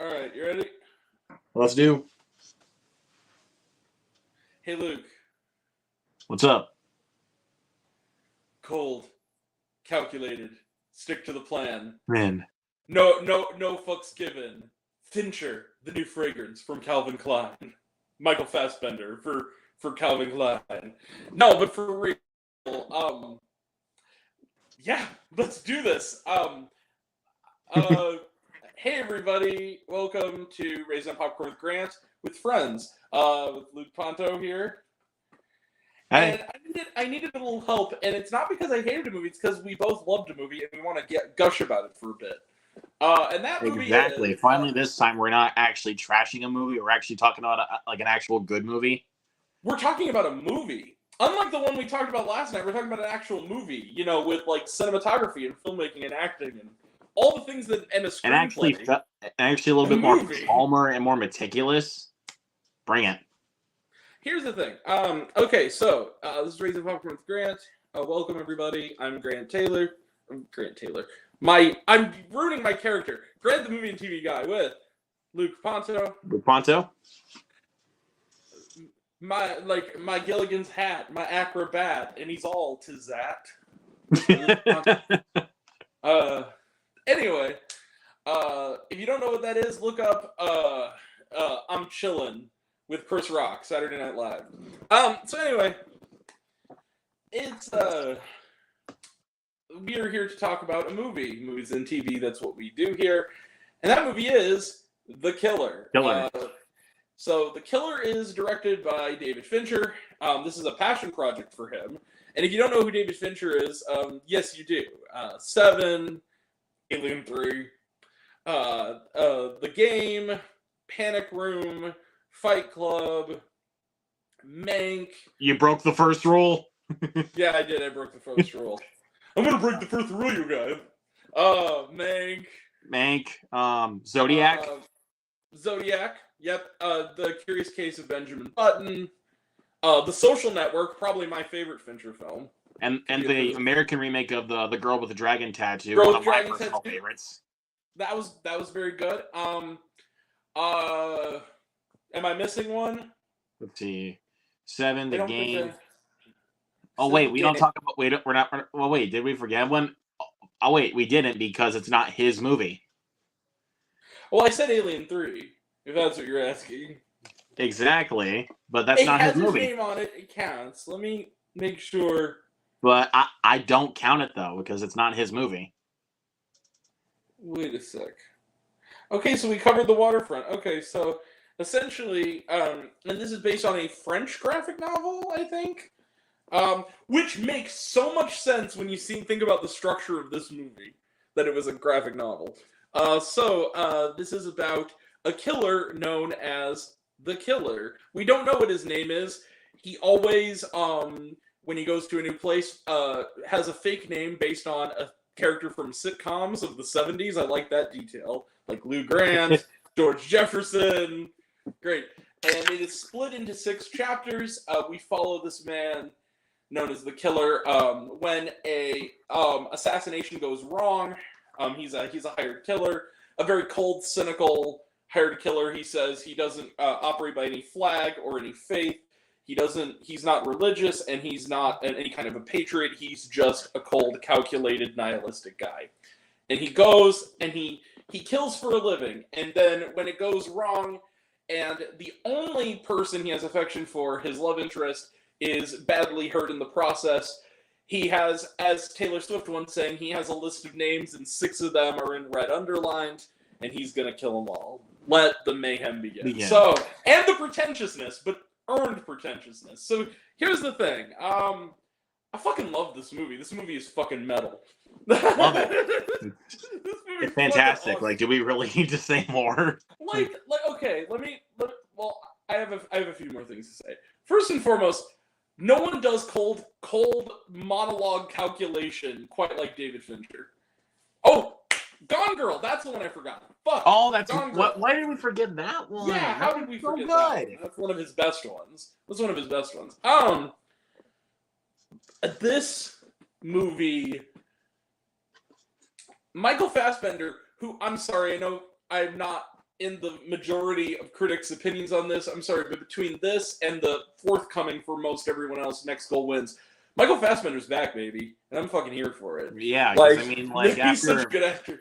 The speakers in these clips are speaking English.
All right, you ready? Let's do. Hey, Luke. What's up? Cold, calculated, stick to the plan. Man. No fucks given. Fincher, the new fragrance from Calvin Klein. Michael Fassbender for Calvin Klein. No, but for real. Yeah, let's do this. Hey everybody, welcome to Raising Popcorn with Grant with friends. With Luke Ponto here. Hey. And I needed a little help, and it's not because I hated a movie, it's because we both loved a movie and we want to gush about it for a bit. And that movie Exactly. is, Finally, this time we're not actually trashing a movie. We're actually talking about an actual good movie. We're talking about a movie. Unlike the one we talked about last night, we're talking about an actual movie, with like cinematography and filmmaking and acting and all the things that and a screenplay. And actually a little bit more calmer and more meticulous. Bring it. Here's the thing. Okay, so this is Raising Popcorn with Grant. Welcome everybody. I'm Grant Taylor. I'm ruining my character. Grant, the movie and TV guy, with Luke Ponto. Luke Ponto. My Gilligan's hat, my acrobat, and he's all to that. Anyway, if you don't know what that is, look up I'm Chillin' with Chris Rock, Saturday Night Live. So anyway, it's we are here to talk about a movie. Movies and TV, that's what we do here. And that movie is The Killer. So The Killer is directed by David Fincher. This is a passion project for him. And if you don't know who David Fincher is, yes, you do. Seven, Alien 3, The Game, Panic Room, Fight Club, Mank. You broke the first rule? Yeah, I did. I broke the first rule. I'm going to break the first rule, you guys. Mank. Zodiac. Zodiac. Yep. The Curious Case of Benjamin Button. The Social Network, probably my favorite Fincher film. And the American remake of the Girl with the Dragon Tattoo, one of my personal favorites. That was very good. Am I missing one? Let's see. Seven, The Game. Oh wait, we don't talk about. We're not. Well, wait, did we forget one? Oh wait, we didn't because it's not his movie. Well, I said Alien 3. If that's what you're asking. Exactly, but that's not his movie. It has his name on it. It counts. Let me make sure. But I don't count it though because it's not his movie. Wait a sec. Okay, so we covered The Waterfront. Okay, so essentially, and this is based on a French graphic novel, I think, which makes so much sense when you think about the structure of this movie, that it was a graphic novel. So this is about a killer known as The Killer. We don't know what his name is. He always, when he goes to a new place, has a fake name based on a character from sitcoms of the 70s. I like that detail. Like Lou Grant, George Jefferson. Great. And it is split into 6 chapters. We follow this man known as The Killer. When a assassination goes wrong, he's a hired killer. A very cold, cynical hired killer. He says he doesn't operate by any flag or any faith. He's not religious, and he's not any kind of a patriot. He's just a cold, calculated, nihilistic guy. And he goes and he kills for a living. And then when it goes wrong, and the only person he has affection for, his love interest, is badly hurt in the process, he has, as Taylor Swift once sang, he has a list of names, and 6 of them are in red underlined, and he's gonna kill them all. Let the mayhem begin. So, and the pretentiousness, but earned pretentiousness. So here's the thing. I fucking love this movie. This movie is fucking metal. Love it. It's fantastic. Awesome. Like, do we really need to say more? Okay. Well, I have a few more things to say. First and foremost, no one does cold monologue calculation quite like David Fincher. Oh, Gone Girl. That's the one I forgot. Fuck. Oh, that's why did we forget that one? Yeah, how did we forget that one? That's one of his best ones. This movie, Michael Fassbender, who, I'm sorry, I know I'm not in the majority of critics' opinions on this. I'm sorry, but between this and the forthcoming for most everyone else, Next Goal Wins, Michael Fassbender's back, baby, and I'm fucking here for it. Yeah, because I mean, like he's such a good actor.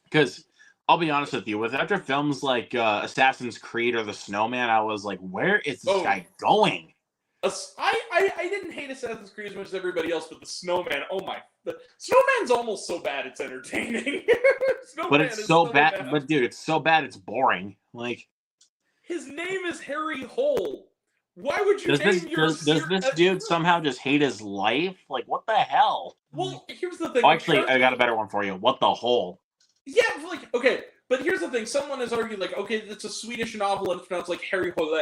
Because I'll be honest with you, after films like Assassin's Creed or The Snowman, I was like, where is this guy going? I didn't hate Assassin's Creed as much as everybody else, but The Snowman, the Snowman's almost so bad it's entertaining. But it's so bad. But dude, it's so bad it's boring. Like, his name is Harry Hole. Why would you name does this dude somehow just hate his life? Like, what the hell? Well, here's the thing. Oh, actually, I got a better one for you. What the hole? Yeah, like, okay, but here's the thing. Someone has argued, like, okay, it's a Swedish novel and it's pronounced like Harry Hole.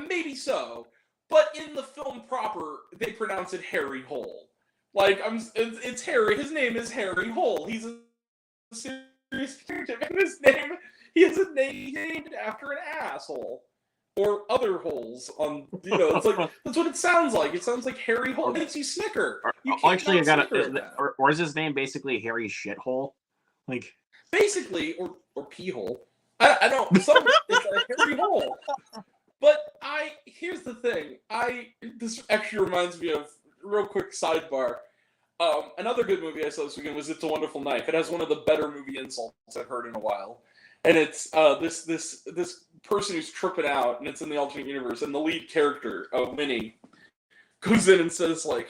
Maybe so, but in the film proper, they pronounce it Harry Hole. Like, it's Harry. His name is Harry Hole. He's a serious character, and he has a name named after an asshole. Or other holes on, it's like, that's what it sounds like. It sounds like Harry Hole. It makes you snicker. Actually, I got it. Or is his name basically Harry Shithole? Like, basically, or pee hole. I don't. It's a Harry Hole. But here's the thing. This actually reminds me of, real quick sidebar. Another good movie I saw this weekend was It's a Wonderful Knife. It has one of the better movie insults I've heard in a while. And it's this person who's tripping out, and it's in the alternate universe, and the lead character, Winnie, goes in and says, like,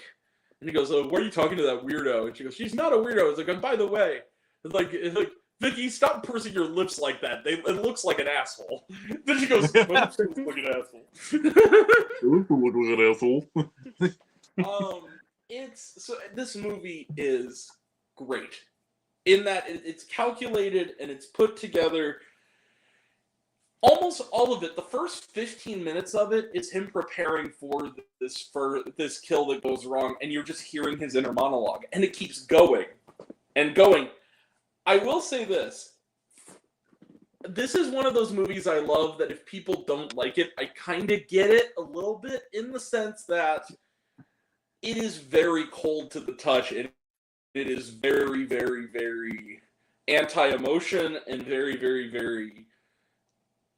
and he goes, "Oh, why are you talking to that weirdo?" And she goes, "She's not a weirdo." It's like, and by the way, it's like, Vicky, stop pursing your lips like that. It looks like an asshole. Then she goes, "My lips look like an asshole." Look like an asshole. This movie is great. In that it's calculated and it's put together. Almost all of it, the first 15 minutes of it is him preparing for this kill that goes wrong, and you're just hearing his inner monologue, and it keeps going and going. I will say this. This is one of those movies I love that if people don't like it, I kind of get it a little bit, in the sense that it is very cold to the touch, and it is very, very, very anti-emotion and very, very, very...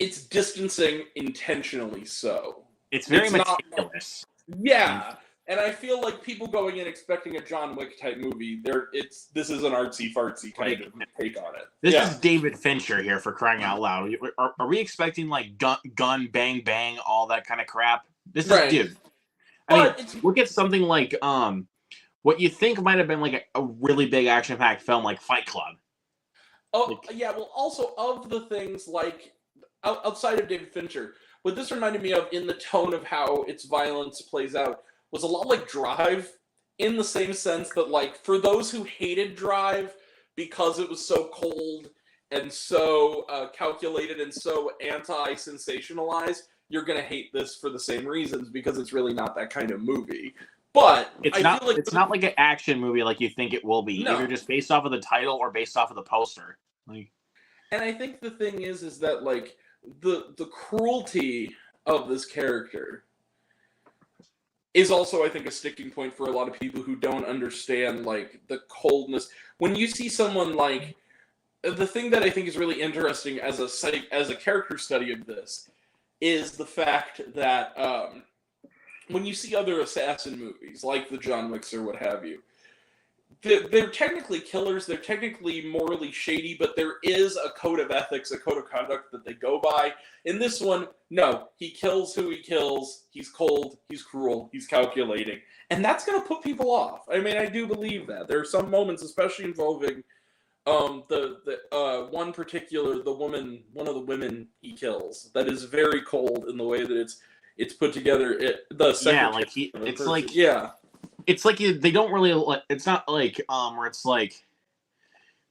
It's distancing intentionally so. It's very meticulous. Yeah, and I feel like people going in expecting a John Wick type movie, this is an artsy-fartsy kind of take on it. This is David Fincher here, for crying out loud. Are we expecting, like, gun, bang, bang, all that kind of crap? This is, dude. I mean, look at something like... what you think might have been like a really big action-packed film like Fight Club. Oh, yeah, well, also of the things like, outside of David Fincher, what this reminded me of in the tone of how its violence plays out was a lot like Drive, in the same sense that, like, for those who hated Drive because it was so cold and so calculated and so anti-sensationalized, you're going to hate this for the same reasons, because it's really not that kind of movie. But it's not like an action movie like you think it will be, either just based off of the title or based off of the poster. Like, and I think the thing is that, like, the cruelty of this character is also, I think, a sticking point for a lot of people who don't understand, like, the coldness. When you see someone like, the thing that I think is really interesting as a character study of this is the fact that when you see other assassin movies, like the John Wicks or what have you, they're technically killers, they're technically morally shady, but there is a code of ethics, a code of conduct that they go by. In this one, no, he kills who he kills, he's cold, he's cruel, he's calculating. And that's going to put people off. I mean, I do believe that. There are some moments, especially involving one of the women he kills, that is very cold in the way that it's put together. It's like they don't really. It's not like where it's like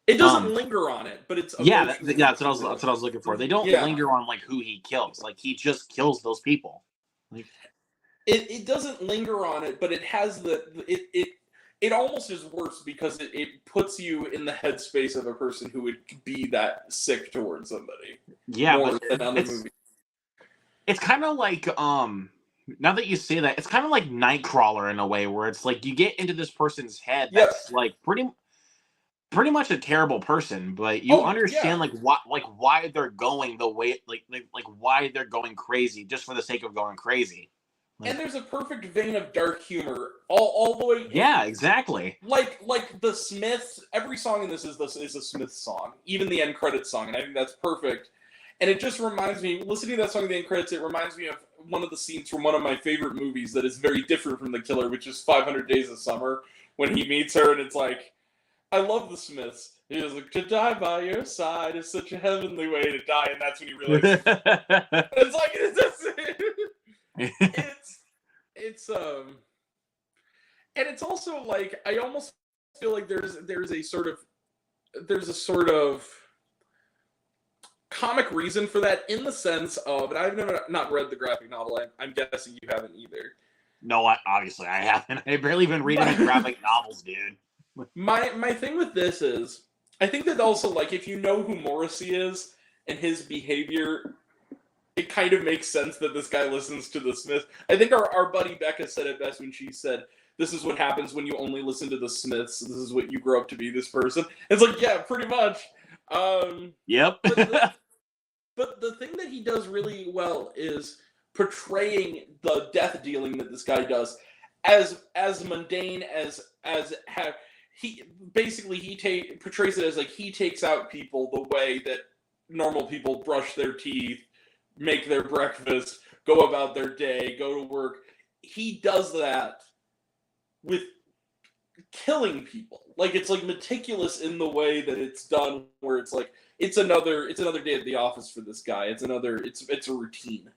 it doesn't linger on it, but it's that's what I was looking for. They don't linger on like who he kills. Like, he just kills those people. Like, it doesn't linger on it, but it has it almost is worse because it puts you in the headspace of a person who would be that sick towards somebody. Yeah, but it's kind of like now that you say that, it's kind of like Nightcrawler in a way, where it's like you get into this person's head that's like pretty. pretty much a terrible person, but you understand why they're going the way why they're going crazy just for the sake of going crazy. And there's a perfect vein of dark humor all the way. Yeah, exactly. Like the Smiths. Every song in this is a Smiths song, even the end credits song, and I think that's perfect. And it just reminds me, listening to that song at the end credits, it reminds me of one of the scenes from one of my favorite movies that is very different from The Killer, which is 500 Days of Summer, when he meets her, and it's like, I love the Smiths. He was like, to die by your side is such a heavenly way to die, and that's when you realize it's like and it's also like, I almost feel like there's a sort of comic reason for that, in the sense of, and I've never not read the graphic novel. I'm guessing you haven't either. No, obviously I haven't. I've barely been reading any graphic novels, dude. My thing with this is, I think that also, like, if you know who Morrissey is and his behavior, it kind of makes sense that this guy listens to the Smiths. I think our buddy Becca said it best when she said, this is what happens when you only listen to the Smiths. This is what you grow up to be, this person. It's like, yeah, pretty much. Yep. But the thing that he does really well is portraying the death dealing that this guy does as mundane as he portrays it as like he takes out people the way that normal people brush their teeth, make their breakfast, go about their day, go to work. He does that with killing people. Like, it's like meticulous in the way that it's done, where it's like it's another day at the office for this guy. It's a routine.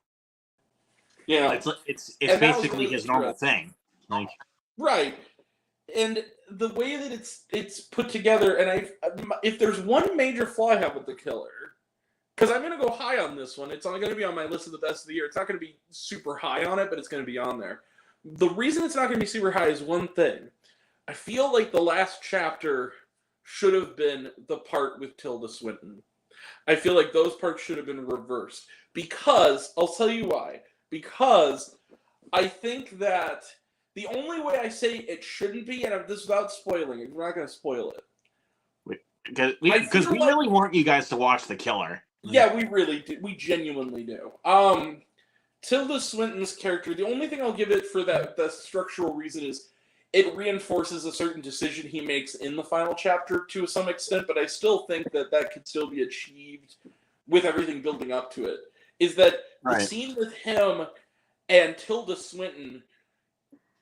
You know, it's basically his normal thing. Like, right. And the way that it's put together, and if there's one major flaw I have with The Killer, because I'm going to go high on this one. It's going to be on my list of the best of the year. It's not going to be super high on it, but it's going to be on there. The reason it's not going to be super high is one thing. I feel like the last chapter should have been the part with Tilda Swinton. I feel like those parts should have been reversed. Because, I'll tell you why. Because I think that the only way I say it shouldn't be, and this is without spoiling it, we're not going to spoil it. Because we really want you guys to watch The Killer. Yeah, we really do. We genuinely do. Tilda Swinton's character, the only thing I'll give it for that structural reason is it reinforces a certain decision he makes in the final chapter to some extent, but I still think that could still be achieved with everything building up to it. Is that the scene with him and Tilda Swinton,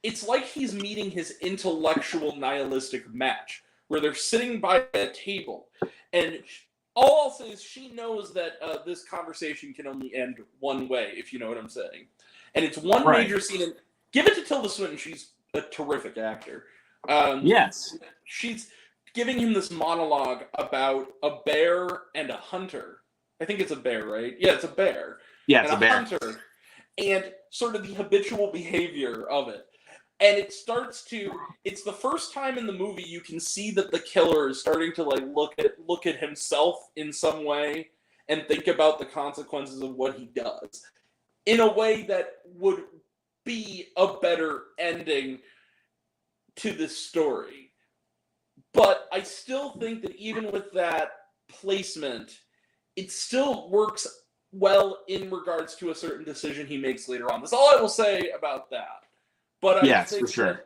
it's like he's meeting his intellectual nihilistic match, where they're sitting by a table, and all I'll say is she knows that this conversation can only end one way, if you know what I'm saying. And it's one major scene. And give it to Tilda Swinton. She's a terrific actor. Yes. She's giving him this monologue about a bear and a hunter. I think it's a bear, right? Yeah, it's a bear. Yeah, it's a bear. Hunter, and sort of the habitual behavior of it. And it's the first time in the movie you can see that the killer is starting to like look at himself in some way and think about the consequences of what he does in a way that would be a better ending to this story. But I still think that even with that placement, it still works well in regards to a certain decision he makes later on. That's all I will say about that. But I think for sure.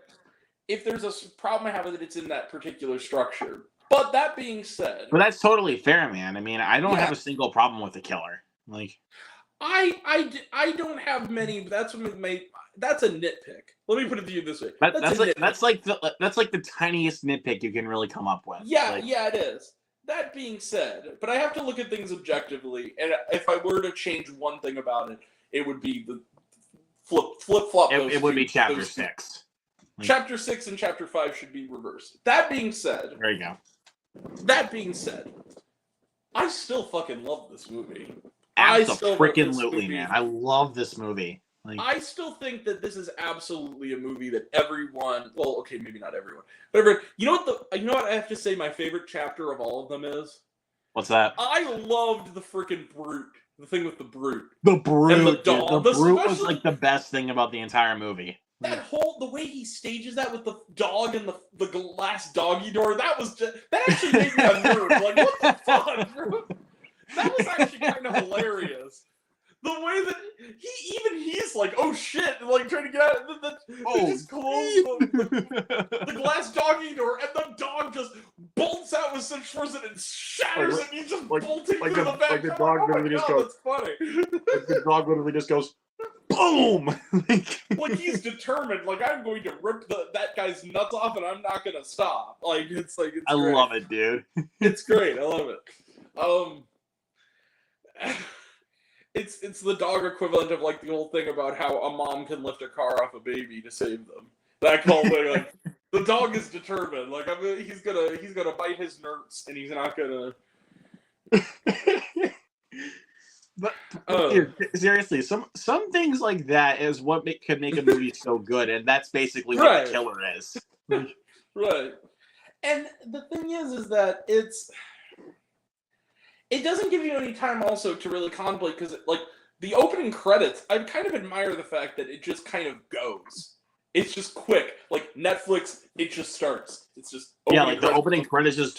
If there's a problem I have with it, it's in that particular structure. But that being said, but that's totally fair, man. I mean, I don't have a single problem with The Killer. Like, I don't have many. But that's a nitpick. Let me put it to you this way. That's like the tiniest nitpick you can really come up with. Yeah, it is. That being said, but I have to look at things objectively, and if I were to change one thing about it, it would be the flip-flop. It would be Chapter 6. Chapter 6 and Chapter 5 should be reversed. That being said... There you go. That being said, I still fucking love this movie. Absolutely, man. I love this movie. Like, I still think that this is absolutely a movie that everyone... Well, okay, maybe not everyone. But everyone... You know what I have to say my favorite chapter of all of them is? What's that? I loved the freaking Brute. The thing with the Brute. The Brute. And the doll. The Brute was like the best thing about the entire movie. the way he stages that with the dog and the glass doggy door, that actually made me unnerved. Like, what the fuck, bro? That was actually kind of hilarious. The way that he's like, oh shit, like trying to get out, they just close the glass doggy door, and the dog just bolts out with such force and it shatters, and he's just bolting through the back. Like the dog literally just goes. That's funny. Like the dog literally just goes, boom! Like he's determined. Like, I'm going to rip that guy's nuts off, and I'm not gonna stop. Like it's great. I love it, dude. It's great. I love it. It's the dog equivalent of like the old thing about how a mom can lift a car off a baby to save them. That whole thing, like the dog is determined. Like he's gonna bite his nerds, and he's not gonna. But dude, seriously, some things like that is what could make a movie so good, and that's basically what the killer is. Right. And the thing is that it doesn't give you any time also to really contemplate, because like the opening credits, I kind of admire the fact that it just kind of goes. It's just quick, like Netflix. It just starts. It's just the opening credits just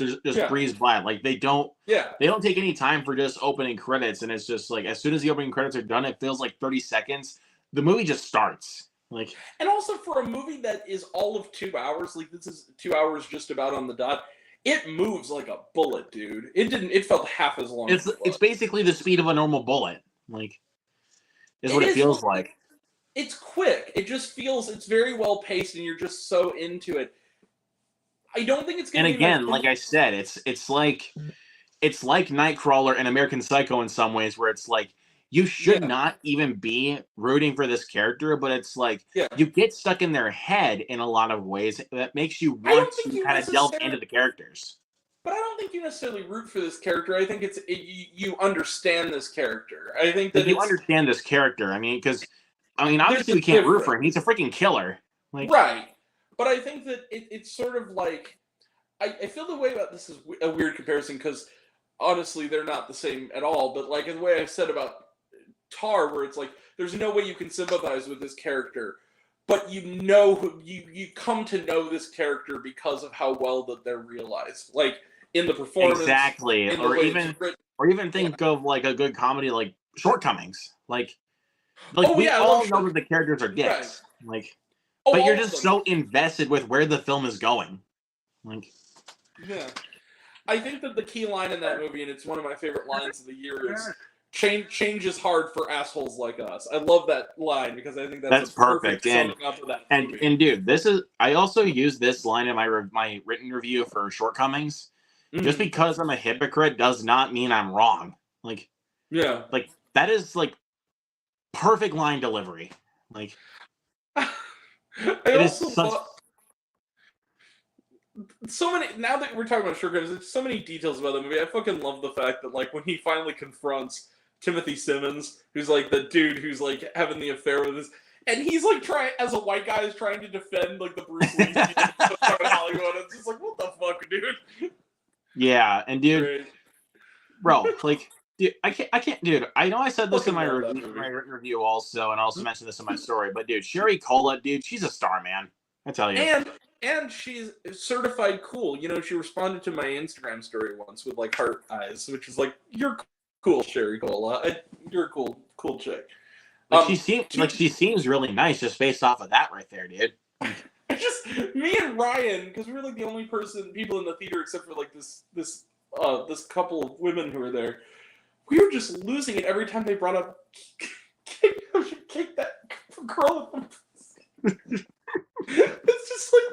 breeze by. Like they don't take any time for just opening credits, and it's just like as soon as the opening credits are done, it feels like 30 seconds. The movie just starts. Like, and also for a movie that is all of 2 hours, like this is 2 hours just about on the dot. It moves like a bullet, dude. It felt half as long. It's basically the speed of a normal bullet. Like, is what it feels like. It's quick. It just feels, it's very well paced, and you're just so into it. I don't think it's going to be... And again, like I said, it's like Nightcrawler and American Psycho in some ways, where it's like, you should not even be rooting for this character, but it's like, you get stuck in their head in a lot of ways that makes you want to kind of delve into the characters. But I don't think you necessarily root for this character. I think you understand this character. I think that you understand this character. I mean, because, obviously we can't root for him. He's a freaking killer. Like, right. But I think that it's sort of like, I feel the way about this is a weird comparison, because honestly, they're not the same at all. But like the way I said about Tar, where it's like there's no way you can sympathize with this character, but you come to know this character because of how well that they're realized, like in the performance, exactly, or even think of like a good comedy like Shortcomings, like we all know that the characters are dicks, like, but you're just so invested with where the film is going, like. Yeah, I think that the key line in that movie, and it's one of my favorite lines of the year, is change is hard for assholes like us. I love that line because I think that's perfect. And dude, I also use this line in my written review for Shortcomings. Mm-hmm. Just because I'm a hypocrite does not mean I'm wrong. Like, like that is like perfect line delivery. Like, so many. Now that we're talking about Shortcomings, there's so many details about the movie. I fucking love the fact that like when he finally confronts Timothy Simmons, who's like the dude who's like having the affair with his, and he's like as a white guy is trying to defend like the Bruce Lee in Hollywood. It's just like, what the fuck, dude? Yeah, and dude, bro, like, dude, I can't, dude. I know I said this in my written review also, and I also mentioned this in my story, but dude, Sherry Cola, dude, she's a star, man. I tell you. And she's certified cool. You know, she responded to my Instagram story once with like heart eyes, which is like, you're cool, Sherry Cola. You're a cool chick. She seems really nice just based off of that right there, dude. Me and Ryan, because we were like the only people in the theater except for like this couple of women who were there. We were just losing it every time they brought up kick that girl. It's just like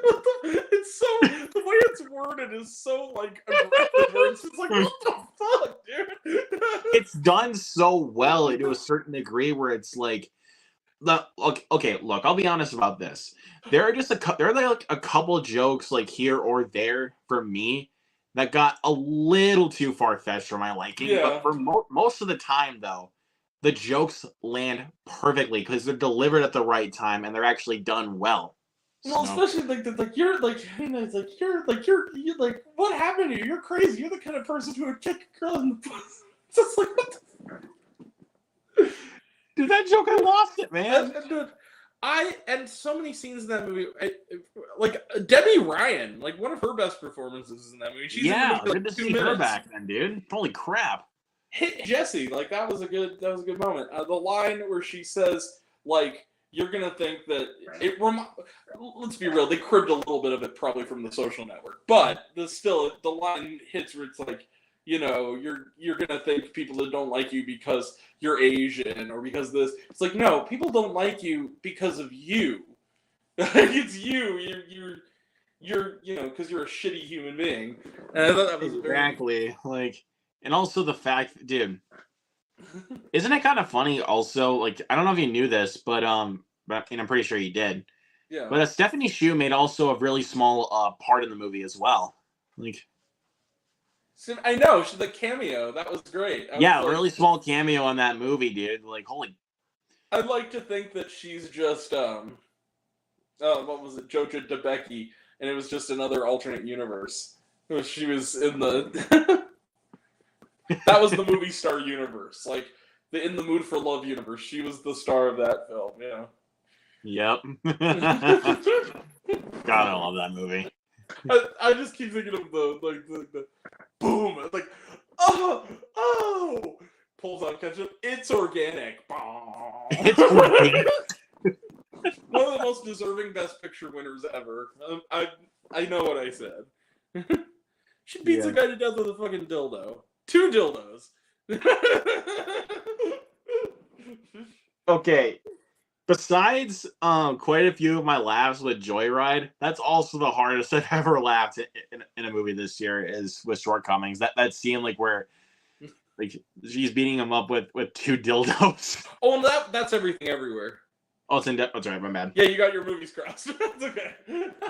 the way it's worded is so like aggressive. Where it's just like, what the fuck, dude? It's done so well to a certain degree where it's like, okay, look, I'll be honest about this. There are like a couple jokes like here or there for me that got a little too far-fetched for my liking. Yeah. But for most of the time, though, the jokes land perfectly because they're delivered at the right time and they're actually done well. Well, especially you're what happened to you? You're crazy. You're the kind of person who would kick a girl in the pussy. It's just like, what the fuck? Dude, that joke, I lost it, man. Dude, And so many scenes in that movie, like Debbie Ryan, like one of her best performances in that movie. She's in the movie good to see her back then, dude. Holy crap! Hit Jesse, like that was a good moment. The line where she says, like, you're gonna think that let's be real, they cribbed a little bit of it probably from The Social Network, but the line hits where it's like, you know, you're gonna think people that don't like you because you're Asian or because this. It's like, no, people don't like you because of you. It's you. You're you know, because you're a shitty human being. And I thought that was exactly like, and also the fact, dude. Isn't it kind of funny? Also, like, I don't know if you knew this, but I'm pretty sure you did. Yeah. But Stephanie Hsu made also a really small part in the movie as well. Like. I know, the cameo. That was great. Yeah, a really small cameo on that movie, dude. Like, holy. I'd like to think that she's just, what was it, Jojo Debicki, and it was just another alternate universe. She was in the... that was the movie star universe. Like, the In the Mood for Love universe. She was the star of that film, yeah. Yep. God, I love that movie. I just keep thinking of the boom, like, oh, pulls out ketchup. It's organic. It's organic. One of the most deserving Best Picture winners ever. I know what I said. She beats a guy to death with a fucking dildo. 2 dildos. Okay. Besides quite a few of my laughs with Joyride, that's also the hardest I've ever laughed in a movie this year is with Shortcomings. That scene like where like she's beating him up with 2 dildos. Oh, and that's Everything Everywhere. Oh, it's in depth. That's right, my bad. Yeah, you got your movies crossed. That's okay.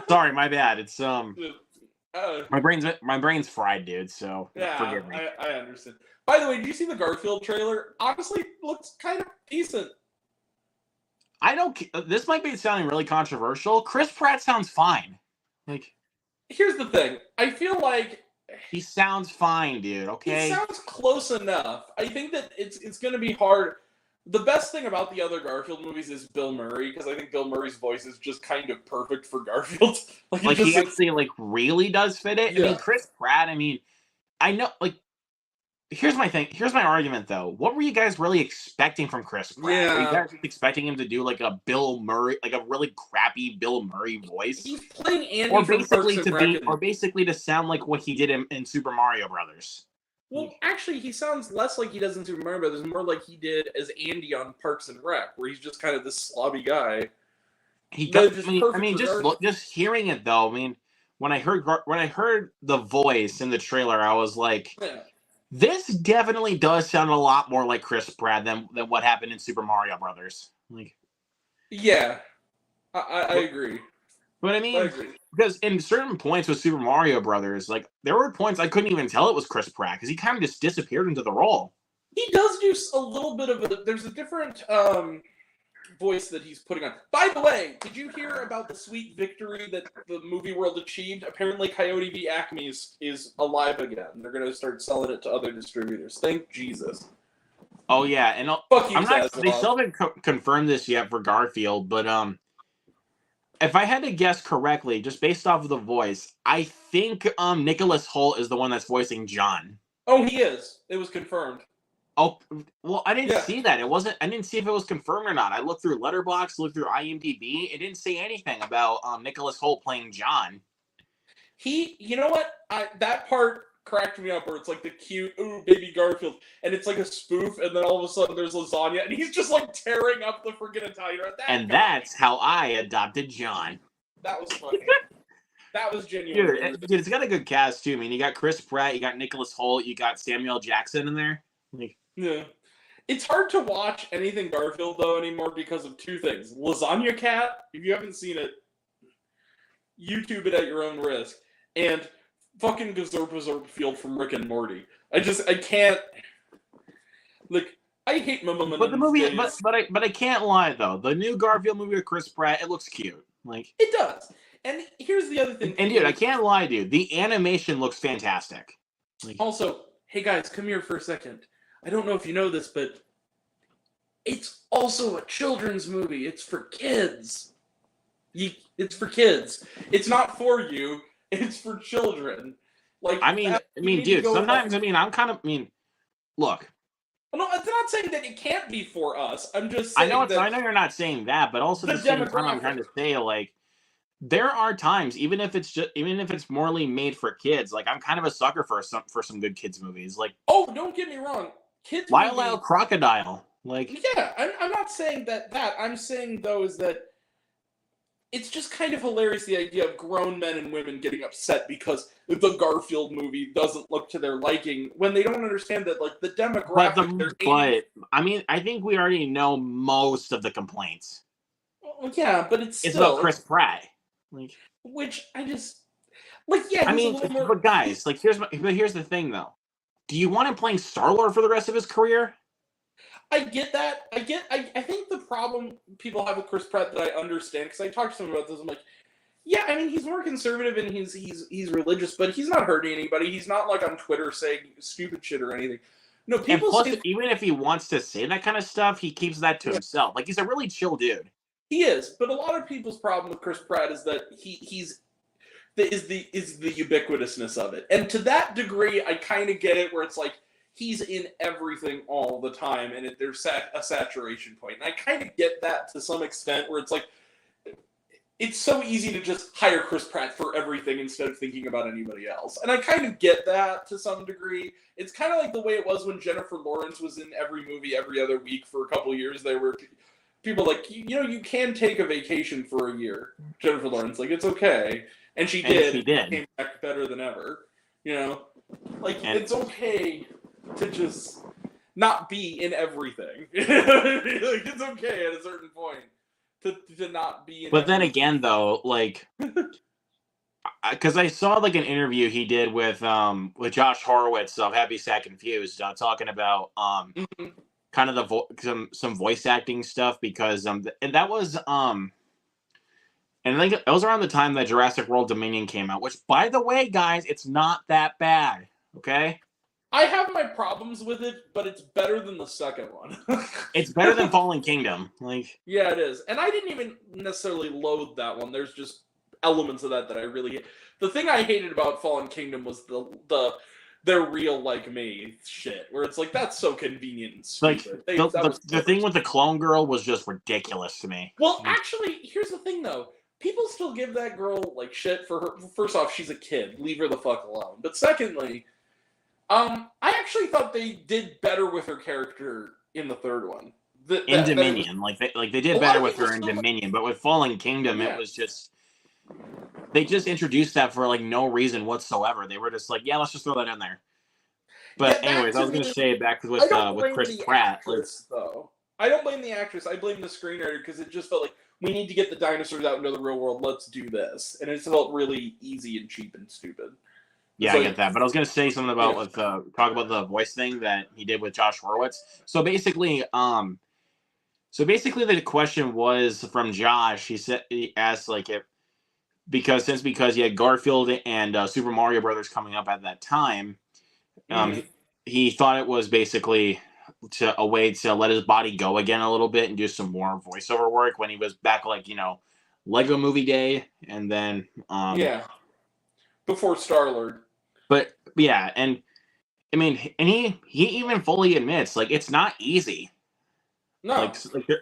Sorry, my bad. It's my brain's fried, dude. So yeah, forgive me. I understand. By the way, did you see the Garfield trailer? Honestly, looks kind of decent. I don't. This might be sounding really controversial. Chris Pratt sounds fine. Like, here's the thing. I feel like he sounds fine, dude. Okay. He sounds close enough. I think that it's going to be hard. The best thing about the other Garfield movies is Bill Murray, because I think Bill Murray's voice is just kind of perfect for Garfield. like he actually like really does fit it. Yeah. I mean, Chris Pratt. I mean, I know like. Here's my thing. Here's my argument, though. What were you guys really expecting from Chris Pratt? Yeah. Were you guys expecting him to do like a Bill Murray, like a really crappy Bill Murray voice? He's playing Andy or from basically to sound like what he did in Super Mario Brothers. Well, actually, he sounds less like he does in Super Mario Brothers, more like he did as Andy on Parks and Rec, where he's just kind of this slobby guy. He does. I mean, just hearing it though. I mean, when I heard the voice in the trailer, I was like. Yeah. This definitely does sound a lot more like Chris Pratt than what happened in Super Mario Brothers. Like, yeah, I agree. But I mean, because in certain points with Super Mario Brothers, like there were points I couldn't even tell it was Chris Pratt because he kind of just disappeared into the role. He does do a little bit of a. There's a different voice that he's putting on. By the way, did you hear about the sweet victory that the movie world achieved? Apparently, Coyote v. Acme is alive again. They're going to start selling it to other distributors. Thank Jesus. Oh yeah, and they still haven't confirmed this yet for Garfield, but if I had to guess correctly, just based off of the voice, I think Nicholas Hoult is the one that's voicing John. Oh, he is. It was confirmed. Oh, well, I didn't see that. I didn't see if it was confirmed or not. I looked through Letterboxd, looked through IMDb. It didn't say anything about Nicholas Hoult playing John. You know what? That part cracked me up where it's like the cute, ooh, baby Garfield, and it's like a spoof, and then all of a sudden there's lasagna, and he's just like tearing up the freaking Italian. That's how I adopted John. That was funny. That was genuine. Dude, it's got a good cast too. I mean, you got Chris Pratt, you got Nicholas Hoult, you got Samuel Jackson in there. Yeah. It's hard to watch anything Garfield, though, anymore because of 2 things. Lasagna Cat, if you haven't seen it, YouTube it at your own risk. And fucking Gazorp Field from Rick and Morty. I can't... Like, I hate my mom. But the movie, but I can't lie, though. The new Garfield movie with Chris Pratt, it looks cute. Like it does. And here's the other thing. And dude, I can't lie, dude. The animation looks fantastic. Also, hey guys, come here for a second. I don't know if you know this, but it's also a children's movie. It's for kids. It's for kids. It's not for you. It's for children. Like, dude. Sometimes, look. No, I'm not saying that it can't be for us. I'm just I saying know you're not saying that, but also at the same time, I'm trying to say, like, there are times, even if it's morally made for kids, like, I'm kind of a sucker for some good kids movies. Like, oh, don't get me wrong, kids Lyle movies. Crocodile. Like, yeah, I'm not saying that. I'm saying though is that it's just kind of hilarious, the idea of grown men and women getting upset because the Garfield movie doesn't look to their liking when they don't understand that, like, the demographic. I think we already know most of the complaints. Well, yeah, but it's about Chris Pratt. Like, which I just like. Yeah, but guys, like, here's the thing though. Do you want him playing Star-Lord for the rest of his career? I get that. I think the problem people have with Chris Pratt that I understand, because I talked to someone about this. I'm like, yeah, I mean, he's more conservative and he's religious, but he's not hurting anybody. He's not like on Twitter saying stupid shit or anything. No, people. And plus, even if he wants to say that kind of stuff, he keeps that to himself. Like, he's a really chill dude. He is, but a lot of people's problem with Chris Pratt is that he's the ubiquitousness of it, and to that degree, I kind of get it. Where it's like, he's in everything all the time, and there's a saturation point. And I kind of get that to some extent, where it's like, it's so easy to just hire Chris Pratt for everything instead of thinking about anybody else. And I kind of get that to some degree. It's kind of like the way it was when Jennifer Lawrence was in every movie every other week for a couple of years. There were people like, you can take a vacation for a year, Jennifer Lawrence. Like, it's okay. And she did. She came back better than ever. It's okay to just not be in everything. It's okay at a certain point to not be in. But then again, though, like, because I saw like an interview he did with Josh Horowitz of Happy Sad Confused, talking about kind of some voice acting stuff, because and that was and I think it was around the time that Jurassic World Dominion came out, which, by the way, guys, it's not that bad. Okay? I have my problems with it, but it's better than the second one. It's better than Fallen Kingdom. Like, yeah, it is. And I didn't even necessarily loathe that one. There's just elements of that I really hate. The thing I hated about Fallen Kingdom was they're real like me shit, where it's like, that's so convenient and stupid. Like, the thing with the clone girl was just ridiculous to me. Well, actually, here's the thing though. People still give that girl like shit for her. First off, she's a kid. Leave her the fuck alone. But secondly, I actually thought they did better with her character in the third one. In Dominion, they did better with her in Dominion, but with Fallen Kingdom, it was just, they just introduced that for like no reason whatsoever. They were just like, yeah, let's just throw that in there. But anyways, I was going to say back with Chris Pratt. Though I don't blame the actress. I blame the screenwriter, because it just felt like, we need to get the dinosaurs out into the real world. Let's do this, and it felt really easy and cheap and stupid. Yeah, I get that. But I was going to say something about talk about the voice thing that he did with Josh Horowitz. So basically, the question was from Josh. He asked like, because he had Garfield and Super Mario Brothers coming up at that time, he thought it was basically a way to let his body go again a little bit and do some more voiceover work when he was back, like, Lego Movie Day, and then before Star-Lord. But yeah, and I mean, and he even fully admits, like, it's not easy. No,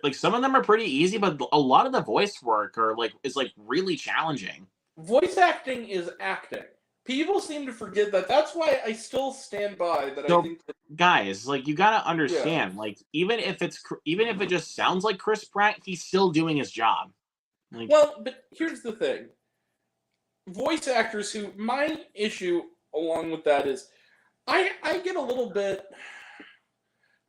like some of them are pretty easy, but a lot of the voice work is really challenging. Voice acting is acting. People seem to forget that. That's why I still stand by that. So, I think guys, like, you gotta understand, like, even if it just sounds like Chris Pratt, he's still doing his job. Like, well, but here's the thing: voice actors my issue along with that is, I get a little bit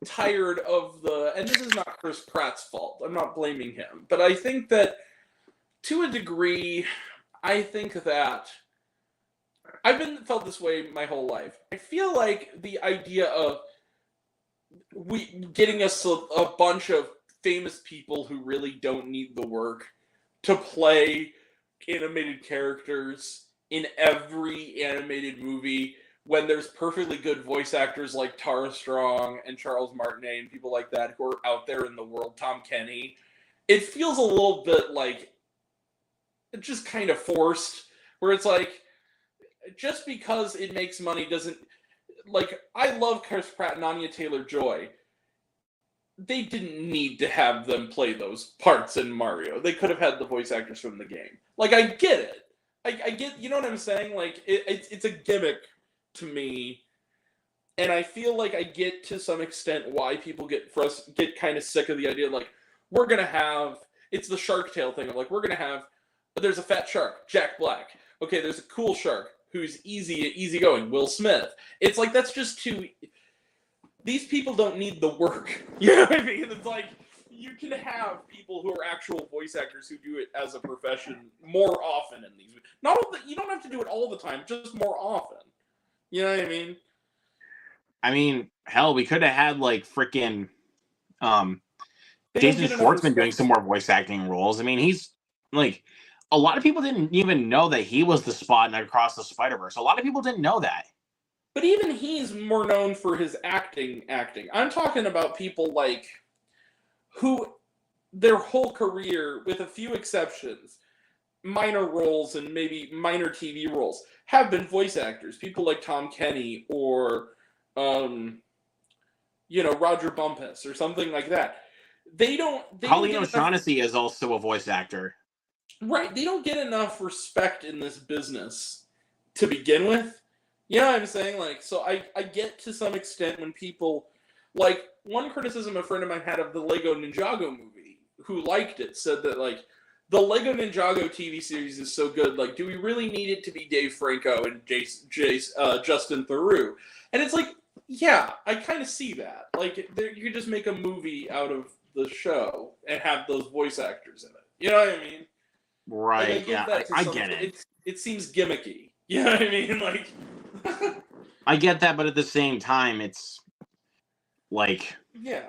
tired of and this is not Chris Pratt's fault. I'm not blaming him, but I think that to a degree, I think that I've felt this way my whole life. I feel like the idea of getting us a bunch of famous people who really don't need the work to play animated characters in every animated movie when there's perfectly good voice actors like Tara Strong and Charles Martinet and people like that who are out there in the world, Tom Kenny, it feels a little bit like just kind of forced, where it's like, just because it makes money doesn't, like, I love Chris Pratt and Anya Taylor-Joy. They didn't need to have them play those parts in Mario. They could have had the voice actors from the game. Like, I get it. I get, you know what I'm saying? Like, it's a gimmick to me, and I feel like I get to some extent why people get kind of sick of the idea, like, we're gonna have, it's the Shark Tale thing of like, we're gonna have, there's a fat shark, Jack Black. Okay, there's a cool shark who's easygoing, Will Smith. It's like, that's just too, these people don't need the work. You know what I mean? It's like, you can have people who are actual voice actors who do it as a profession more often in these. You don't have to do it all the time, just more often. You know what I mean? I mean, hell, we could have had like freaking Jason Schwartzman doing some more voice acting roles. I mean, he's like, a lot of people didn't even know that he was the Spot in Across the Spider-Verse. A lot of people didn't know that. But even he's more known for his acting. I'm talking about people like who their whole career, with a few exceptions, minor roles and maybe minor TV roles, have been voice actors. People like Tom Kenny or, Roger Bumpus or something like that. Colleen O'Shaughnessy is also a voice actor. Right. They don't get enough respect in this business to begin with. You know what I'm saying? Like, so I get to some extent when people, like, one criticism a friend of mine had of the Lego Ninjago movie, who liked it, said that, like, the Lego Ninjago TV series is so good, like, do we really need it to be Dave Franco and Justin Theroux? And it's like, yeah, I kind of see that. Like, you could just make a movie out of the show and have those voice actors in it. You know what I mean? Right, like, yeah, I get it. It seems gimmicky. You know what I mean? Like, I get that, but at the same time, it's like, yeah,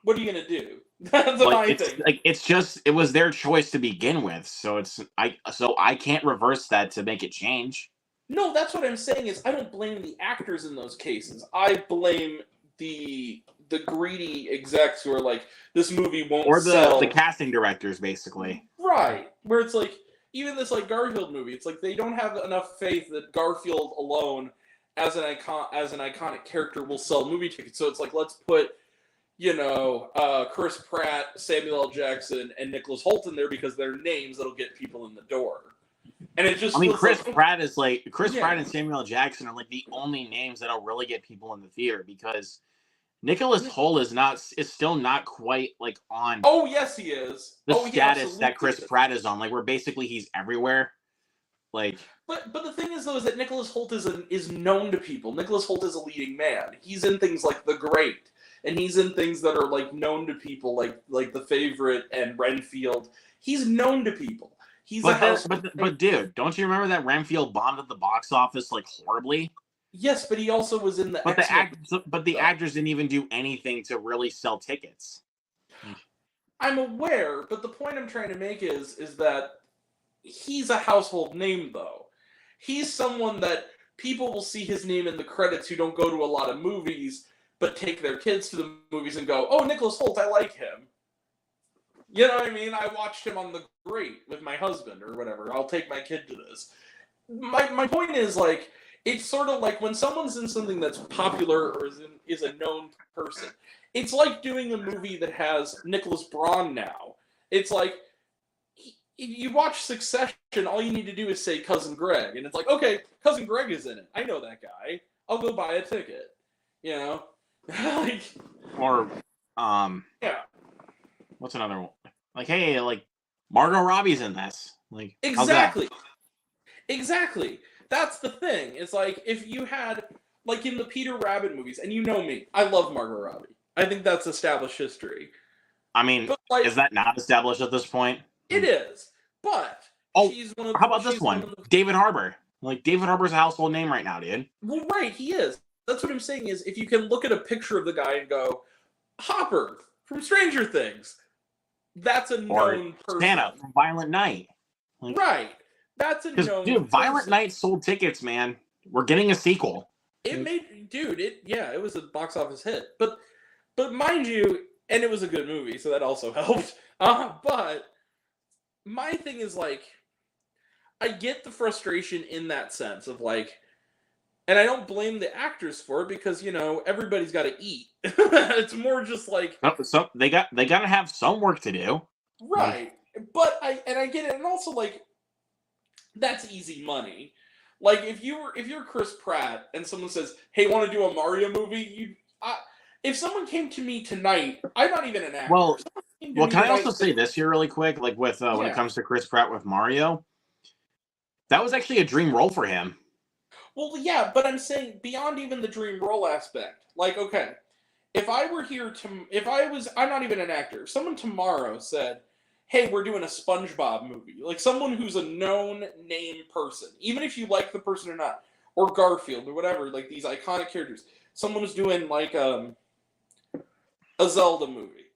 what are you gonna do? That's what I think. Like, it's just, it was their choice to begin with, so I can't reverse that to make it change. No, that's what I'm saying is I don't blame the actors in those cases. I blame the greedy execs who are like, this movie won't sell. Or the casting directors, basically. Right. Where it's like, even this like Garfield movie, it's like they don't have enough faith that Garfield alone as an iconic character will sell movie tickets. So it's like, let's put, Chris Pratt, Samuel L. Jackson, and Nicholas Hoult in there because they're names that'll get people in the door. And it just, Chris Pratt and Samuel L. Jackson are like the only names that'll really get people in the theater, because Nicholas Hoult is still not quite like on. Oh yes, he is. The status that Chris Pratt is on, like, where basically he's everywhere. Like, but the thing is though, is that Nicholas Hoult is known to people. Nicholas Hoult is a leading man. He's in things like The Great, and he's in things that are like known to people, like The Favorite and Renfield. He's known to people. But dude, don't you remember that Renfield bombed at the box office like horribly? Yes, but he also was in the. But the actors didn't even do anything to really sell tickets. I'm aware, but the point I'm trying to make is that he's a household name, though. He's someone that people will see his name in the credits who don't go to a lot of movies, but take their kids to the movies and go, "Oh, Nicholas Hoult, I like him." You know what I mean? I watched him on The Great with my husband or whatever. I'll take my kid to this. My point is, like, it's sort of like when someone's in something that's popular or is a known person. It's like doing a movie that has Nicholas Braun now. It's like, you watch Succession, all you need to do is say Cousin Greg. And it's like, okay, Cousin Greg is in it. I know that guy. I'll go buy a ticket. You know? Like, or, yeah. What's another one? Like, hey, like, Margot Robbie's in this. Like, exactly. Exactly. That's the thing. It's like, if you had, like, in the Peter Rabbit movies, and you know me, I love Margot Robbie. I think that's established history. I mean, like, is that not established at this point? It is. But she's one of. How about this one? David Harbour. Like, David Harbour's a household name right now, dude. Well, right, he is. That's what I'm saying is, if you can look at a picture of the guy and go, Hopper from Stranger Things, that's a known person. Santa from Violent Night. Like, right. That's a known dude, Violent Night sold tickets, man. We're getting a sequel. It made, dude, it was a box office hit. But mind you, and it was a good movie, so that also helped. But my thing is, like, I get the frustration in that sense of, like, and I don't blame the actors for it because, everybody's got to eat. It's more just like, So they gotta have some work to do. right. But I get it, and also, like, that's easy money. Like, if you're Chris Pratt and someone says, "Hey, want to do a Mario movie?" If someone came to me tonight, I'm not even an actor. Well, can I also say this here really quick? Like with when it comes to Chris Pratt with Mario, that was actually a dream role for him. Well, yeah, but I'm saying beyond even the dream role aspect. Like, okay, if I were here I'm not even an actor. If someone tomorrow said, "Hey, we're doing a SpongeBob movie," like someone who's a known name person, even if you like the person or not, or Garfield or whatever, like these iconic characters, someone was doing like a Zelda movie,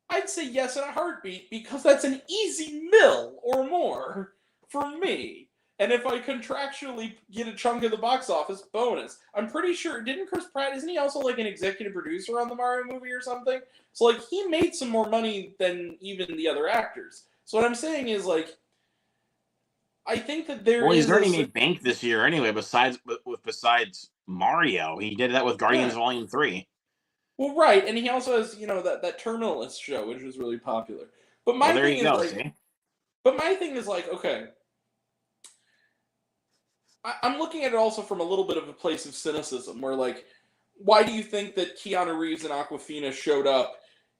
I'd say yes in a heartbeat because that's an easy mill or more for me. And if I contractually get a chunk of the box office, bonus. I'm pretty sure, didn't Chris Pratt, isn't he also like an executive producer on the Mario movie or something? So, like, he made some more money than even the other actors. So what I'm saying is, like, I think that he's already made bank this year anyway, besides Mario. He did that with Guardians Volume 3. Well, right, and he also has, that Terminalist show, which was really popular. But my thing is, like... But my thing is, like, okay... I'm looking at it also from a little bit of a place of cynicism, where, like, why do you think that Keanu Reeves and Awkwafina showed up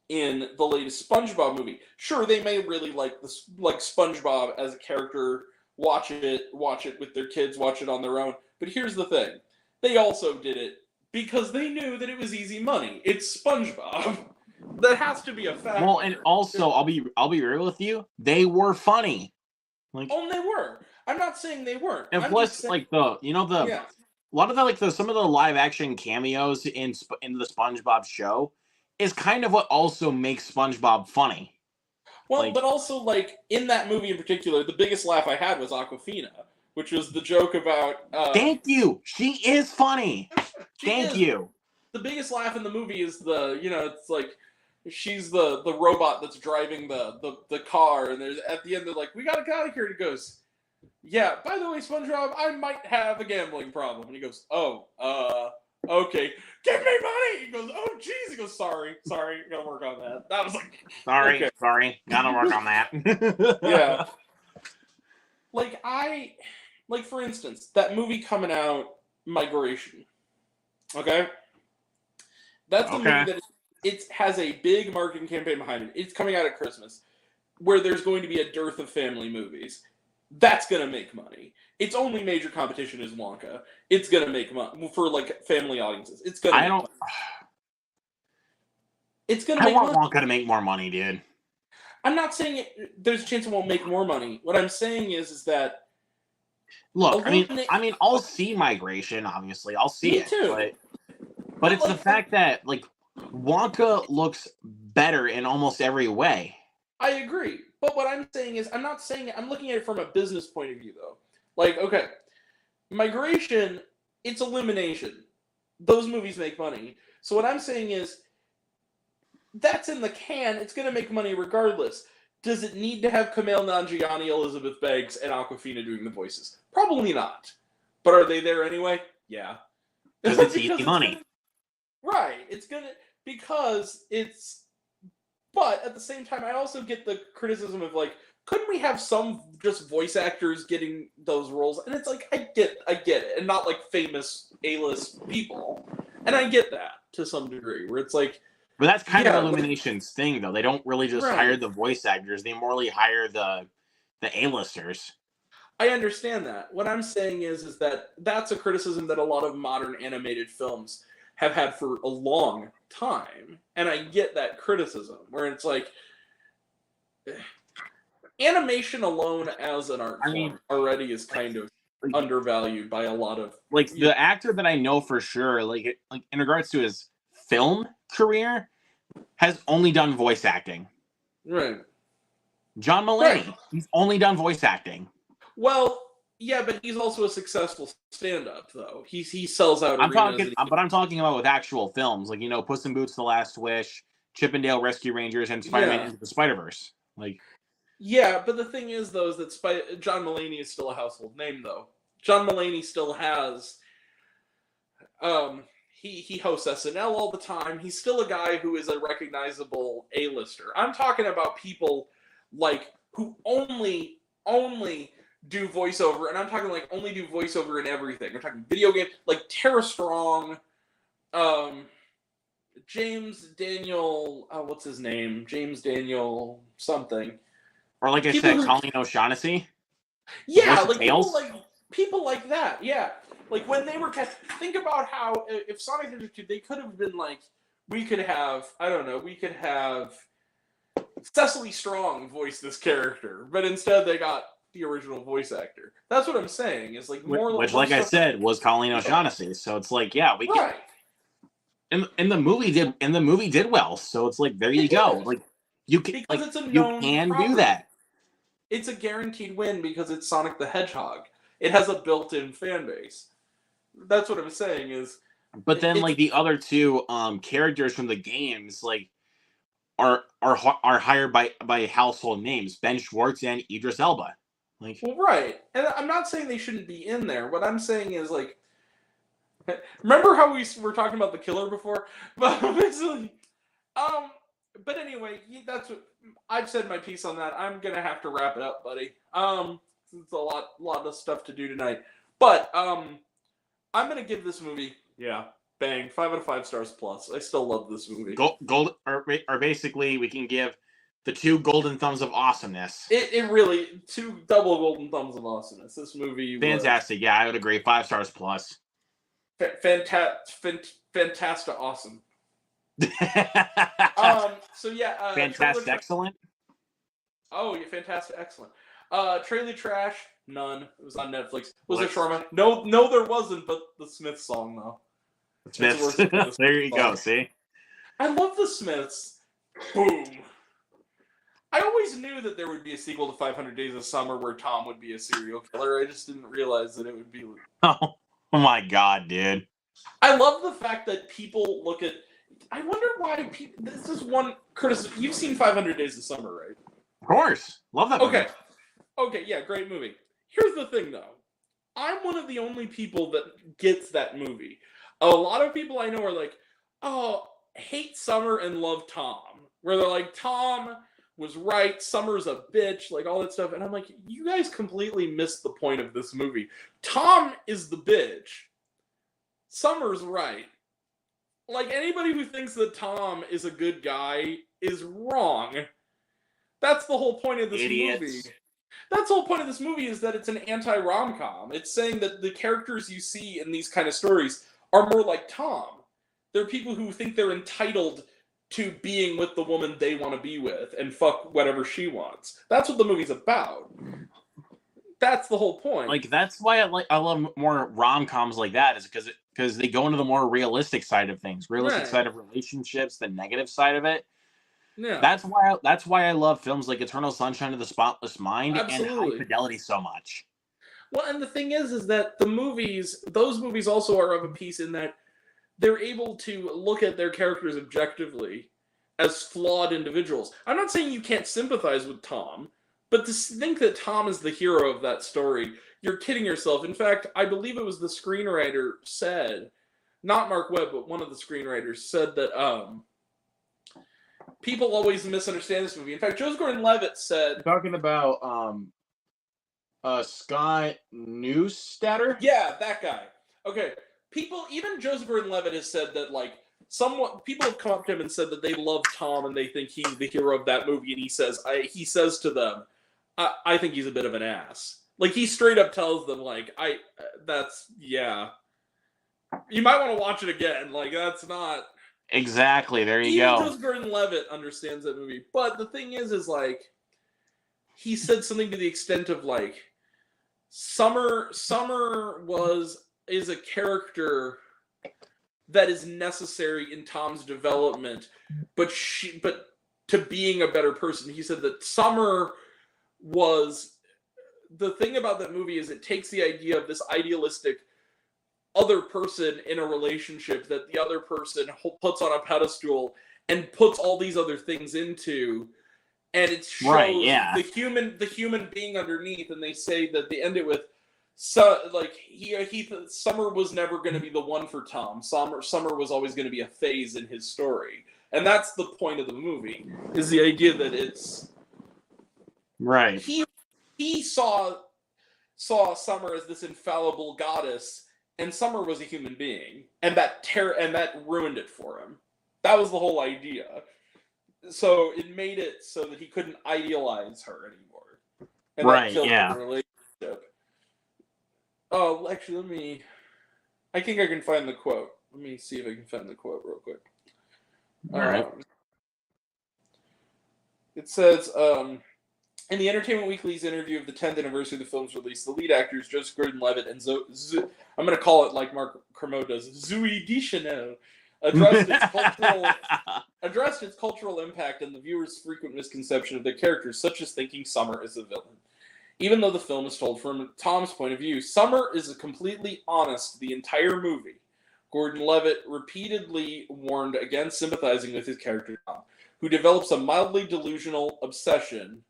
in the latest SpongeBob movie? Sure, they may really like SpongeBob as a character, watch it with their kids, watch it on their own. But here's the thing: they also did it because they knew that it was easy money. It's SpongeBob. That has to be a fact. Well, and also, I'll be real with you. They were funny. Like, they were. I'm not saying they weren't. And plus, like a lot of some of the live action cameos in the SpongeBob show is kind of what also makes SpongeBob funny. Well, but also, like, in that movie in particular, the biggest laugh I had was Awkwafina, which was the joke about... Thank you! She is funny! Thank you! The biggest laugh in the movie is it's like, she's the robot that's driving the car, and there's at the end they're like, "We gotta get out of here," and he goes... Yeah, by the way, SpongeBob, I might have a gambling problem. And he goes, "Oh, okay. Give me money!" He goes, "Oh, jeez." He goes, sorry, gotta work on that. That was like... Sorry, gotta work on that. Yeah. Like, for instance, that movie coming out, Migration. Okay? That's the movie that it has a big marketing campaign behind it. It's coming out at Christmas, where there's going to be a dearth of family movies. That's gonna make money. Its only major competition is Wonka. It's gonna make money for, like, family audiences. It's gonna. I want Wonka to make more money, dude. I'm not saying there's a chance it won't make more money. What I'm saying is that. Look, I mean, I'll see Migration. Obviously, I'll see it too. But it's the fact that, like, Wonka looks better in almost every way. I agree. But what I'm saying is, I'm looking at it from a business point of view, though. Like, okay, Migration, it's elimination. Those movies make money. So what I'm saying is, that's in the can. It's going to make money regardless. Does it need to have Kumail Nanjiani, Elizabeth Banks, and Awkwafina doing the voices? Probably not. But are they there anyway? Yeah. Because it's easy money. Right. It's going to... Because it's... But at the same time, I also get the criticism of, like, couldn't we have some just voice actors getting those roles? And it's like, I get it. And not, like, famous A-list people. And I get that to some degree, where it's like... But that's kind of Illumination's thing, though. They don't really just hire the voice actors. They morely hire the A-listers. I understand that. What I'm saying is that that's a criticism that a lot of modern animated films have had for a long time. And I get that criticism, where it's like, animation alone as an art form already is kind of undervalued by a lot of... Like, the actor that I know for sure, like in regards to his film career, has only done voice acting. Right. John Mulaney, he's only done voice acting. Well, Yeah, but he's also a successful stand-up, though. He sells out I'm arenas. I'm talking about with actual films, like Puss in Boots: The Last Wish, Chippendale Rescue Rangers, and Spider-Man Into the Spider-Verse. Like, yeah, but the thing is, though, is that John Mulaney is still a household name, though. John Mulaney still has, he hosts SNL all the time. He's still a guy who is a recognizable A-lister. I'm talking about people like who only do voiceover, and I'm talking like only do voiceover in everything. I'm talking video game, like Tara Strong, James Daniel, what's his name? James Daniel something. Or like I said, Colleen O'Shaughnessy. Yeah, like people like that. Yeah, like when they were think about how if Sonic the Hedgehog 2, they could have been like, we could have Cecily Strong voice this character, but instead they got the original voice actor. That's what I'm saying. Is like which like I said, was Colleen O'Shaughnessy. So it's like, yeah, we can. And the movie did well. So it's like, there you go. Like you can do that. It's a guaranteed win because it's Sonic the Hedgehog. It has a built-in fan base. That's what I'm saying is. But then, like the other two characters from the games, like are hired by household names: Ben Schwartz and Idris Elba. Like, well, right, and I'm not saying they shouldn't be in there. What I'm saying is, like, remember how we were talking about the killer before? But basically, but anyway, that's what I've said my piece on that. I'm gonna have to wrap it up, buddy. It's a lot of stuff to do tonight. But I'm gonna give this movie, bang, 5 out of 5 stars plus. I still love this movie. Gold, or basically, we can give the 2 golden thumbs of awesomeness. It really 2 double golden thumbs of awesomeness. This movie, fantastic. Yeah, I would agree. 5 stars plus. Fantastic, awesome. So yeah, fantastic, excellent. Oh, yeah, fantastic, excellent. Trailer Trash, none. It was on Netflix. Was there Sharma? No, there wasn't. But the Smiths song though. Smiths. There you go. See, I love the Smiths. Boom. I always knew that there would be a sequel to 500 Days of Summer where Tom would be a serial killer. I just didn't realize that it would be. Oh my god, dude! I love the fact that people look at. I wonder why people. This is one criticism. You've seen 500 Days of Summer, right? Of course, love that. Okay. Okay, yeah, great movie. Here's the thing, though. I'm one of the only people that gets that movie. A lot of people I know are like, oh, hate Summer and love Tom. Where they're like, Tom was right, Summer's a bitch, like all that stuff. And I'm like, you guys completely missed the point of this movie. Tom is the bitch. Summer's right. Like, anybody who thinks that Tom is a good guy is wrong. That's the whole point of this movie. That's the whole point of this movie, is that it's an anti-rom-com. It's saying that the characters you see in these kind of stories are more like Tom. They're people who think they're entitled to being with the woman they want to be with and fuck whatever she wants. That's what the movie's about. That's the whole point. Like, that's why I love more rom-coms like that, is because they go into the more realistic side of things, side of relationships, the negative side of it. Yeah. That's why I love films like Eternal Sunshine of the Spotless Mind and High Fidelity so much. Well, and the thing is that those movies also are of a piece in that they're able to look at their characters objectively as flawed individuals. I'm not saying you can't sympathize with Tom, but to think that Tom is the hero of that story, you're kidding yourself. In fact, I believe it was the screenwriter said, not Mark Webb, but one of the screenwriters said that people always misunderstand this movie. In fact, Joseph Gordon-Levitt said... You're talking about Scott Neustadter? Yeah, that guy. Okay, even Joseph Gordon-Levitt has said that, like, people have come up to him and said that they love Tom and they think he's the hero of that movie, and he says to them, I think he's a bit of an ass. Like, he straight up tells them, like, you might want to watch it again. Like, that's not... Exactly, there you go. Even Joseph Gordon-Levitt understands that movie. But the thing is like, he said something to the extent of, like, Summer is a character that is necessary in Tom's development, but to being a better person. He said that Summer was the thing about that movie is it takes the idea of this idealistic other person in a relationship that the other person puts on a pedestal and puts all these other things into, and it shows the human being underneath. And they say that they end it with, so like Summer was never going to be the one for Tom. Summer was always going to be a phase in his story, and that's the point of the movie, is the idea that it's right. He saw Summer as this infallible goddess, and Summer was a human being, and that ruined it for him. That was the whole idea. So it made it so that he couldn't idealize her anymore, and that killed the relationship. Oh, actually, I think I can find the quote. Let me see if I can find the quote real quick. All right. It says, in the Entertainment Weekly's interview of the 10th anniversary of the film's release, the lead actors, Joseph Gordon-Levitt and I'm going to call it like Mark Kermode does, Zooey Deschanel, addressed its cultural impact and the viewer's frequent misconception of their characters, such as thinking Summer is a villain. Even though the film is told from Tom's point of view, Summer is completely honest the entire movie. Gordon-Levitt repeatedly warned against sympathizing with his character Tom, who develops a mildly delusional obsession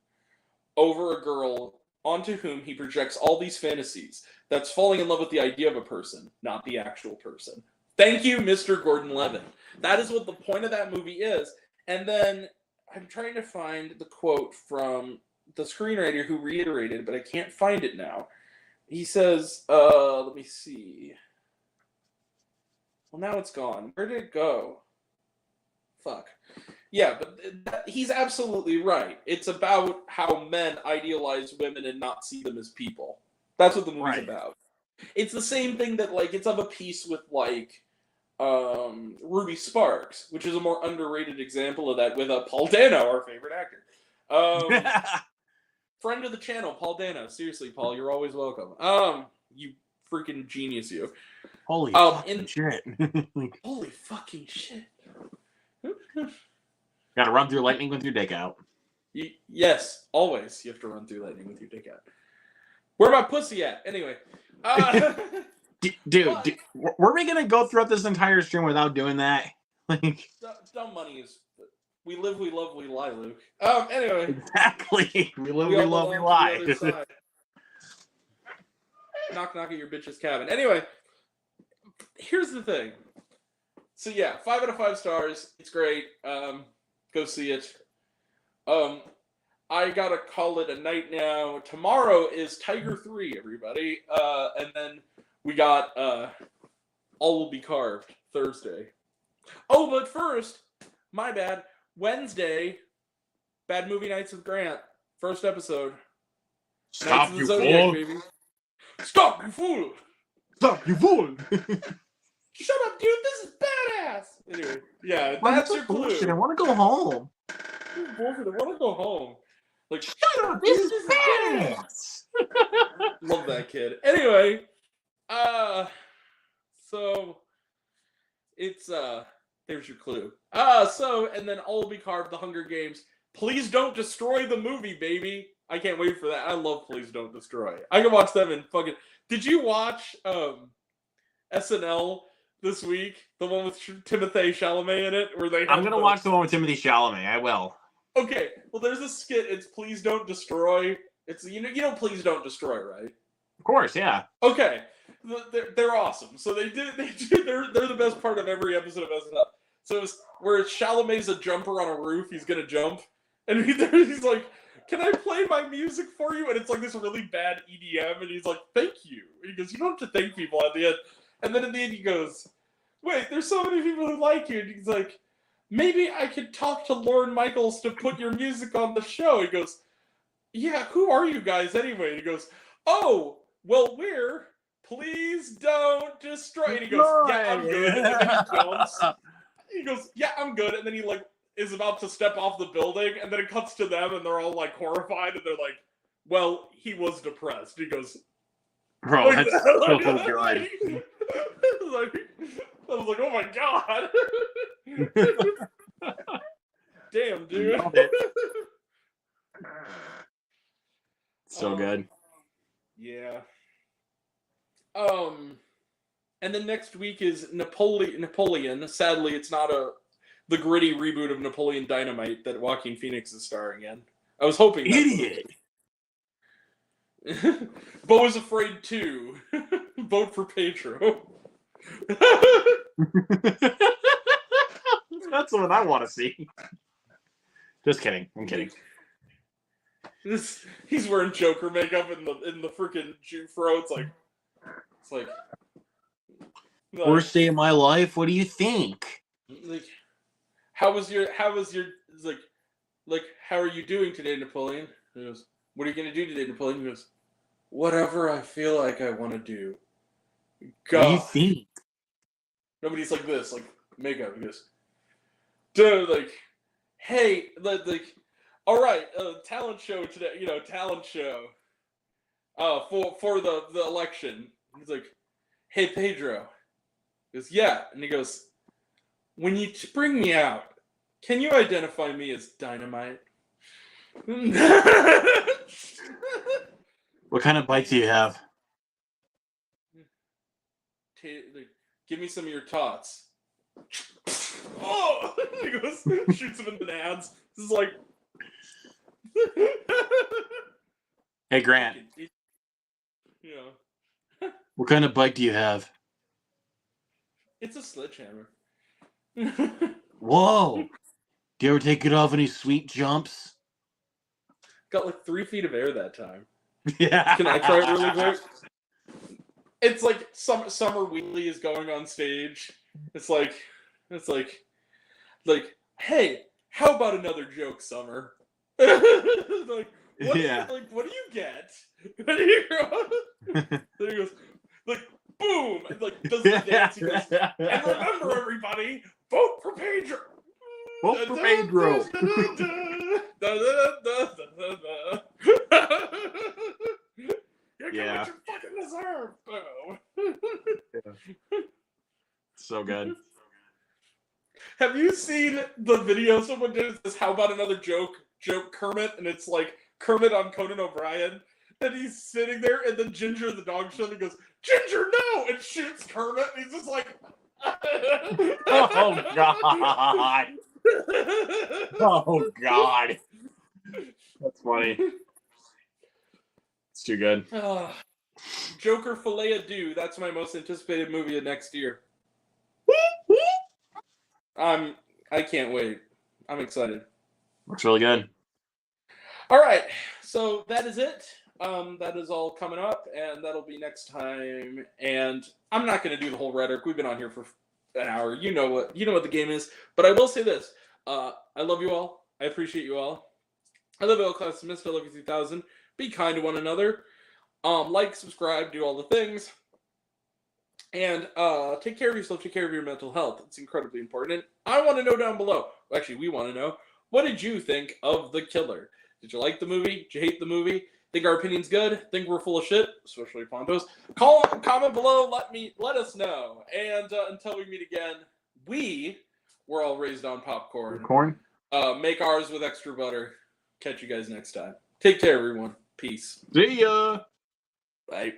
over a girl onto whom he projects all these fantasies. That's falling in love with the idea of a person, not the actual person. Thank you, Mr. Gordon-Levitt. That is what the point of that movie is. And then I'm trying to find the quote from the screenwriter who reiterated, but I can't find it now. He says, let me see. Well, now it's gone. Where did it go? Fuck. Yeah, but he's absolutely right. It's about how men idealize women and not see them as people. That's what the movie's about. It's the same thing that, like, it's of a piece with, like, Ruby Sparks, which is a more underrated example of that with Paul Dano, our favorite actor. Friend of the channel, Paul Dano. Seriously, Paul, you're always welcome. You freaking genius, you. Holy fucking shit. Holy fucking shit. Gotta run through lightning with your dick out. Yes, always. You have to run through lightning with your dick out. Where my pussy at? Anyway. Dude, were we gonna go throughout this entire stream without doing that? Like, dumb money is... We live, we love, we lie, Luke. Anyway. Exactly. We live, we love, we lie. Knock, knock at your bitch's cabin. Anyway, here's the thing. So yeah, 5 out of 5 stars. It's great. Go see it. I gotta call it a night now. Tomorrow is Tiger 3, everybody. And then we got All Will Be Carved Thursday. Oh, but first, my bad. Wednesday, Bad Movie Nights with Grant. First episode. Stop, you fool. Baby. Stop, you fool. Stop, you fool. Shut up, dude. This is badass. Anyway, yeah, that's your clue. Bullshit. I want to go home. Bullshit. I want to go home. Like, shut up. This is badass. Love that kid. Anyway, so it's there's your clue. And then All Will Be Carved, The Hunger Games. Please don't destroy the movie, baby. I can't wait for that. I love Please Don't Destroy. I can watch them in fucking... Did you watch SNL this week? The one with Timothée Chalamet in it? I'm going to watch the one with Timothée Chalamet. I will. Okay. Well, there's a skit. It's Please Don't Destroy. It's you know Please Don't Destroy, right? Of course, yeah. Okay. They're awesome. So they're the best part of every episode of SNL. So it's where Chalamet's a jumper on a roof. He's going to jump. And he's like, can I play my music for you? And it's like this really bad EDM. And he's like, thank you. And he goes, you don't have to thank people at the end. And then in the end he goes, wait, there's so many people who like you. And he's like, maybe I could talk to Lorne Michaels to put your music on the show. He goes, yeah, who are you guys anyway? And he goes, oh, well, we're Please Don't Destroy. And he goes, yeah, I'm good. And then he jumps. He goes, yeah, I'm good. And then he like is about to step off the building, and then it cuts to them, and they're all like horrified, and they're like, well, he was depressed. He goes, bro, that's so good. I was like, oh my god. Damn, dude. So good. Yeah. And then next week is Napoleon. Sadly, it's not the gritty reboot of Napoleon Dynamite that Joaquin Phoenix is starring in. I was hoping Idiot. Bo is Afraid 2. Vote for Pedro. That's what I want to see. Just kidding. I'm kidding. He's wearing Joker makeup in the freaking Jufro. It's like worst day of my life. What do you think? Like, how was your? It's like, how are you doing today, Napoleon? He goes, what are you gonna do today, Napoleon? He goes, whatever I feel like I want to do. God. What do you think? Nobody's like this, like makeup. He goes, dude, like, hey, like, all right, talent show today. Talent show. For the election. He's like, hey, Pedro. He goes, yeah, and he goes, when you bring me out, can you identify me as Dynamite? What kind of bike do you have? Give me some of your tots. Oh! He goes, shoots him in the ads. This is like... Hey, Grant. Yeah. What kind of bike do you have? It's a sledgehammer. Whoa! Do you ever take it off any sweet jumps? Got like 3 feet of air that time. Yeah. Can I try it really quick? It's like Summer Wheatley is going on stage. It's like, hey, how about another joke, Summer? Like, what do you get? Then he goes, like, boom, and like does the dance. He goes, and remember, everybody, vote for Pedro. Vote for Pedro. You get what you fucking deserve. Yeah. So good. Have you seen the video someone did? This how about another joke Kermit, and it's like Kermit on Conan O'Brien, and he's sitting there, and then Ginger the dog show, and he goes, Ginger, no, and shoots Kermit, and he's just like, oh god, oh god, that's funny. It's too good. Joker Filet-A-Deux. That's my most anticipated movie of next year. I can't wait. I'm excited. Looks really good. All right, so that is it. That is all coming up, and that'll be next time. And I'm not going to do the whole rhetoric. We've been on here for an hour. You know what the game is. But I will say this: I love you all. I appreciate you all. I love L Class Mist. I love you 3000. Be kind to one another. Like, subscribe, do all the things. And take care of yourself, take care of your mental health. It's incredibly important. And I want to know down below. Actually, we want to know. What did you think of The Killer? Did you like the movie? Did you hate the movie? Think our opinion's good? Think we're full of shit? Especially Pontos. Comment below. Let us know. And until we meet again, we're all raised on popcorn. Make ours with extra butter. Catch you guys next time. Take care, everyone. Peace. See ya. Bye.